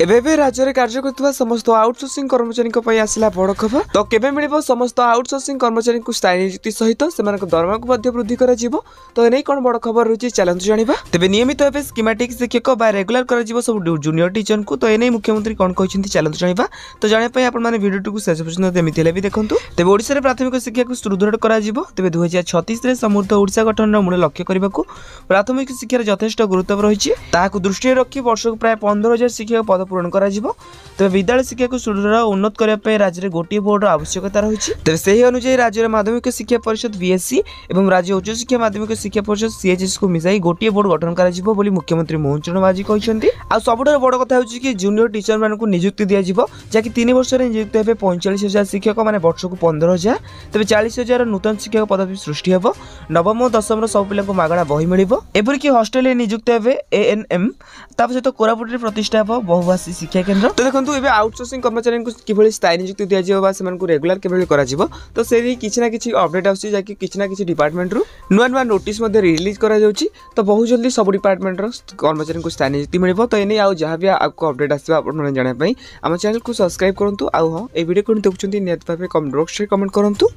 तेबे राज्य में कार्य कर समस्त आउटसोर्सिंग कर्मचारी आसला बड़ खबर। तो केबे मिलिबो समस्त आउटसोर्सिंग कर्मचारी को स्थायी नियुक्ति सहित सेमानक दरमा को मध्ये वृद्धि करा जिवो। तो एनै कोन बड़ खबर रही चलतु जानिबा। तेबे नियमित भाव स्कीमेटिक शिक्षक बा रेगुलर करा जिवो सब जूनियर टीचर को। तो एनै मुख्यमंत्री कोन कहछिंती चलतु जानिबा। तो जाने पय आपण माने वीडियो को शेष पर्यंत देमिति हेले भी देखंतु। तेबे ओडिसा रे प्राथमिक शिक्षा को सुदृढ़ करा जिवो। तेबे 2036 रे समृद्ध ओडिसा गठन रो मूल लक्ष्य करबा को प्राथमिक शिक्षा रे यथेष्ट गुरुत्व रहिछि। ताहाकु दृष्टि रखि वर्ष को प्राय 15000 शिक्षक पद पूरण करा जिवो। तेबे विद्यालय शिक्षा को सुदृढ़ उन्नत करबा पय राज्य रे गोटी बोर्ड रो आवश्यकता रहिछि। तेबे सेही अनुसार राज्य रे माध्यमिक शिक्षा परिषद बीएससी एवं राज्य उच्च शिक्षा माध्यमिक शिक्षा परिषद सीएचएस को मिसाई गोटी बोर्ड गठन करा जिवो बोली मुख्यमंत्री मोहन चरण माझी कहछन्ती। आ सबुठार बड़ कथा होछि कि जूनियर टीचर मान को नियुक्ति दिया जिवो जाकि 3 वर्ष रे नियुक्ति हेबे 45000 शिक्षक माने वर्ष को 15000। तेबे 40000 नूतन शिक्षक पदवी सृष्टि हेबो। नवम और दशम रो सब पिला को मागणा बही मिलिबो। एपरि कि हॉस्टल नियुक्ति हेबे एएनएम ताप सहित कोरापुट रे प्रतिष्ठा हेबो बहुभाषी शिक्षा केंद्र। तो देखंतु एबे आउटसोर्सिंग कर्मचारी को किभଳି स्थायी नियुक्ति दिया जिवो बा सेमान को रेगुलर किभଳି करा जिवो। तो सेही किछि ना किछि अपडेट आउछि जाकि किछि ना किछि डिपार्टमेंट रो नुआ नोटिस मध्ये रिलीज करा जाउछि। तो बहुत जल्दी सब डिपार्टमेंट रो कर्मचारी को स्थायी नियुक्ति मिलिबो। तो एने आ जहां भी आपको अपडेट आसीबा आपण माने जाने पई हम चैनल को सब्सक्राइब करंतु। आ हां ए वीडियो को देखुछंती नेट भाबे कमेंट बॉक्स रे कमेंट करंतु।